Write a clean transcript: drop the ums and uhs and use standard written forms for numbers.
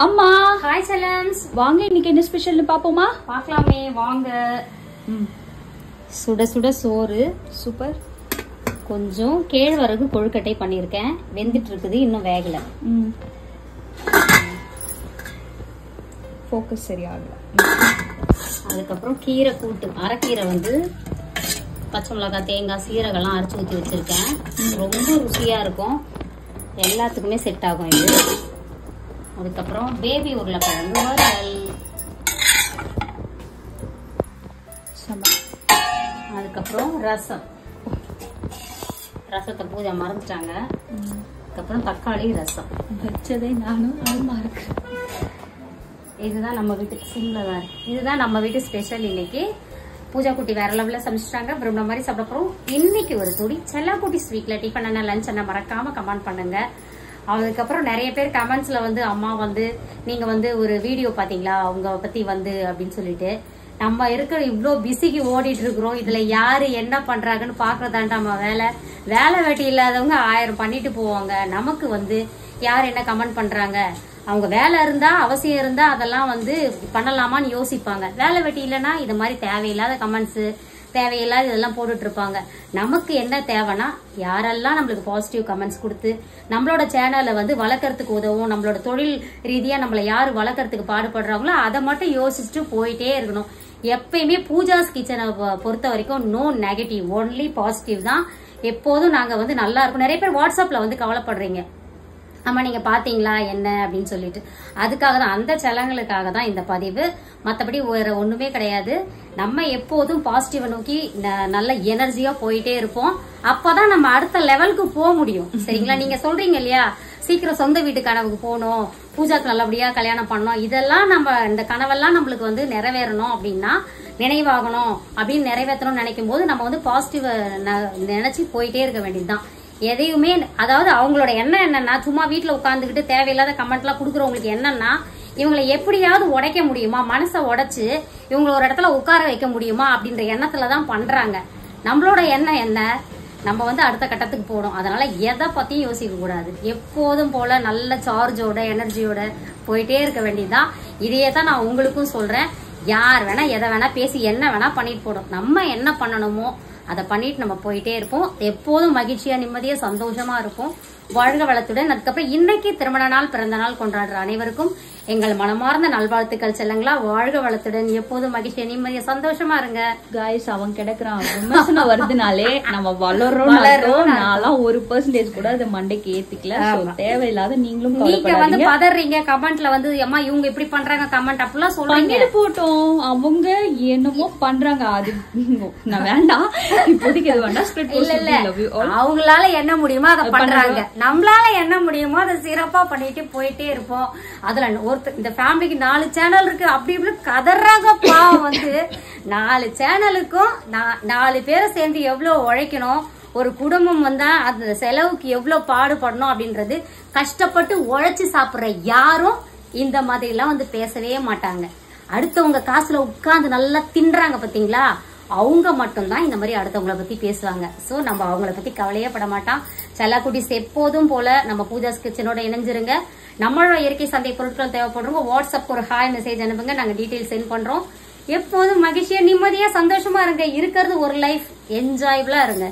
அம்மா ஹாய் செலம்ஸ், வாங்க இன்னைக்கு என்ன ஸ்பெஷல்னு பாப்போமா? பார்க்கலாமே வாங்க. சுட சுட சோறு, சூப்பர். கொஞ்சம் கேழ்வரகு கொழுக்கட்டை பண்ணியிருக்கேன், வெந்துட்டு இருக்குது, இன்னும் வேகல. ஃபோக்கஸ் சரியாகல. அதுக்கப்புறம் கீரை கூட்டு, அரைக்கீரை வந்து பச்சை மிளகாய், தேங்காய், சீரகெல்லாம் அரைச்சி ஊற்றி வச்சிருக்கேன். ரொம்ப ருசியா இருக்கும், எல்லாத்துக்குமே செட் ஆகும் இது. அதுக்கப்புறம் பேபி உருளைக்கிழங்கு வறுவல். அதுக்கப்புறம் ரசம், ரசத்தை பூஜை மறந்துட்டாங்க. அதுக்கப்புறம் தக்காளி ரசம் வச்சதே நானும் அருமா இருக்கு. இதுதான் நம்ம வீட்டுக்கு சிம்ல தான் இருக்கு. இதுதான் நம்ம வீட்டு ஸ்பெஷல். இன்னைக்கு பூஜா குட்டி வேற லெவல்ல சமைச்சிட்டாங்க, பிரம்ம மாதிரி சாப்பிட போறோம். இன்னைக்கு ஒரு துடி செல்லக்குட்டி ஸ்வீட்ல டிஃபன் என்ன லஞ்ச் என்ன மறக்காம கமெண்ட் பண்ணுங்க. அதுக்கப்புறம் நிறைய பேர் கமெண்ட்ஸ்ல வந்து அம்மா வந்து நீங்க வந்து ஒரு வீடியோ பாத்தீங்களா அவங்க பத்தி வந்து அப்படின்னு சொல்லிட்டு, நம்ம இருக்கிற இவ்வளோ பிஸிக்கு ஓடிட்டு இருக்கிறோம். இதுல யாரு என்ன பண்றாங்கன்னு பாக்குறதாண்டா நம்ம வேலை. வேலை வெட்டி இல்லாதவங்க 1000 பண்ணிட்டு போவாங்க. நமக்கு வந்து யார் என்ன கமெண்ட் பண்றாங்க, அவங்க வேலை இருந்தா அவசியம் இருந்தா அதெல்லாம் வந்து பண்ணலாமான்னு யோசிப்பாங்க. வேலை வெட்டி இல்லைன்னா இது மாதிரி தேவையில்லாத கமெண்ட்ஸ், தேவையில்லாத இதெல்லாம் போட்டுட்டு இருப்பாங்க. நமக்கு என்ன தேவைன்னா யாரெல்லாம் நம்மளுக்கு பாசிட்டிவ் கமெண்ட்ஸ் கொடுத்து நம்மளோட சேனலை வந்து வளர்க்கறதுக்கு உதவும், நம்மளோட தொழில் ரீதியா நம்மளை யாரு வளர்க்கறதுக்கு பாடுபடுறாங்களோ அதை மட்டும் யோசிச்சுட்டு போயிட்டே இருக்கணும். எப்பயுமே பூஜாஸ் கிச்சனை பொறுத்த வரைக்கும் நோ நெகட்டிவ், ஒன்லி பாசிட்டிவ் தான். எப்போதும் நாங்க வந்து நல்லா இருக்கும். நிறைய பேர் வாட்ஸ்அப்ல வந்து கவலைப்படுறீங்க, ஆமா நீங்க பாத்தீங்களா என்ன அப்படின்னு சொல்லிட்டு. அதுக்காக தான், அந்த செலங்களுக்காக தான் இந்த பதிவு. மற்றபடி வேற ஒண்ணுமே கிடையாது. நம்ம எப்போதும் பாசிட்டிவ் நோக்கி நல்ல எனர்ஜியா போயிட்டே இருப்போம். அப்பதான் நம்ம அடுத்த லெவலுக்கு போக முடியும். சரிங்களா? நீங்க சொல்றீங்க இல்லையா, சீக்கிரம் சொந்த வீட்டு கனவுக்கு போகணும், பூஜாக்கு நல்லபடியா கல்யாணம் பண்ணணும், இதெல்லாம் நம்ம இந்த கனவெல்லாம் நம்மளுக்கு வந்து நிறைவேறணும் அப்படின்னா, நினைவாகணும் அப்படின்னு நிறைவேற்றணும்னு நினைக்கும் போது நம்ம வந்து பாசிட்டிவ் நினைச்சு போயிட்டே இருக்க வேண்டியதுதான். எதையுமே, அதாவது அவங்களோட எண்ணம் என்னன்னா, சும்மா வீட்டுல உட்காந்துக்கிட்டு தேவையில்லாத கமெண்ட் எல்லாம் கொடுக்குறவங்களுக்கு என்னன்னா, இவங்களை எப்படியாவது உடைக்க முடியுமா, மனசை உடைச்சு இவங்களை ஒரு இடத்துல உட்கார வைக்க முடியுமா அப்படின்ற எண்ணத்துலதான் பண்றாங்க. நம்மளோட எண்ணம் என்ன, நம்ம வந்து அடுத்த கட்டத்துக்கு போகணும். அதனால எதை பத்தியும் யோசிக்க கூடாது. எப்போதும் போல நல்ல சார்ஜோட எனர்ஜியோட போயிட்டே இருக்க வேண்டியதுதான். இதையே தான் நான் உங்களுக்கும் சொல்றேன். யார் வேணா எதை வேணா பேசி என்ன வேணா பண்ணிட்டு போடும், நம்ம என்ன பண்ணணுமோ அதை பண்ணிட்டு நம்ம போயிட்டே இருப்போம். எப்போதும் மகிழ்ச்சியா நிம்மதியா சந்தோஷமா இருக்கும். வாழ்க வளத்துடன். அதுக்கப்புறம் இன்னைக்கு திருமண நாள், பிறந்த நாள் கொண்டாடுற அனைவருக்கும் எங்கள் மனமார்ந்த நல்வாழ்த்துக்கள் செல்லுங்களா. வாழ்க வளத்துடன், எப்போதும் மகிழ்ச்சியா நிம்மதியா சந்தோஷமா இருங்க. காய்ஸ், அவன் கிடைக்கிறான் விமர்சனம் வருதுனாலே நம்ம வளரும். நான்லாம் 1% கூட அது மண்டைக்கு ஏத்திக்கல. தேவையில்லாத நீங்களும் நீங்க வந்து பதறீங்க கமெண்ட்ல வந்து, அம்மா இவங்க இப்படி பண்றாங்க கமெண்ட் அப்படிலாம் சொல்றீங்க. போட்டோம், அவங்க என்னமோ பண்றாங்க, அது நான் வேண்டாம் இப்போதைக்கு இது வேண்டாம். அவங்களால என்ன முடியுமோ அதை பண்றாங்க, நம்மளால என்ன முடியுமோ அதை சிறப்பா பண்ணிட்டு போயிட்டே இருப்போம். அதுல ஒருத்தர் இந்த ஃபேமிலிக்கு 4 சேனல் இருக்கு அப்படி இப்படி கதறாங்க பாவம். வந்து 4 சேனலுக்கும் 4 பேரை சேர்ந்து எவ்வளவு உழைக்கணும், ஒரு குடும்பம் வந்தா அந்த செலவுக்கு எவ்வளவு பாடுபடணும் அப்படின்றது கஷ்டப்பட்டு உழைச்சு சாப்பிடுற யாரும் இந்த மாதிரி எல்லாம் வந்து பேசவே மாட்டாங்க. அடுத்தவங்க காசுல உட்கார்ந்து நல்லா தின்றாங்க பாத்தீங்களா, அவங்க மட்டும்தான் இந்த மாதிரி அடுத்தவங்களை பத்தி பேசுவாங்க. சோ நம்ம அவங்கள பத்தி கவலையே பட மாட்டோம். செல்லக்குட்டீஸ் எப்போதும் போல நம்ம பூஜாஸ் கிச்சனோட இணைஞ்சிருங்க. நம்மளோட இயற்கை சந்தை பொருட்கள் தேவைப்படுறவங்க வாட்ஸ்அப் ஒரு ஹாய் மெசேஜ் அனுப்புங்க, நாங்க டீடைல் சென்ட் பண்றோம். எப்போதும் மகிழ்ச்சியா நிம்மதியா சந்தோஷமா இருங்க. இருக்கிறது ஒரு லைஃப், என்ஜாயபிளா இருங்க.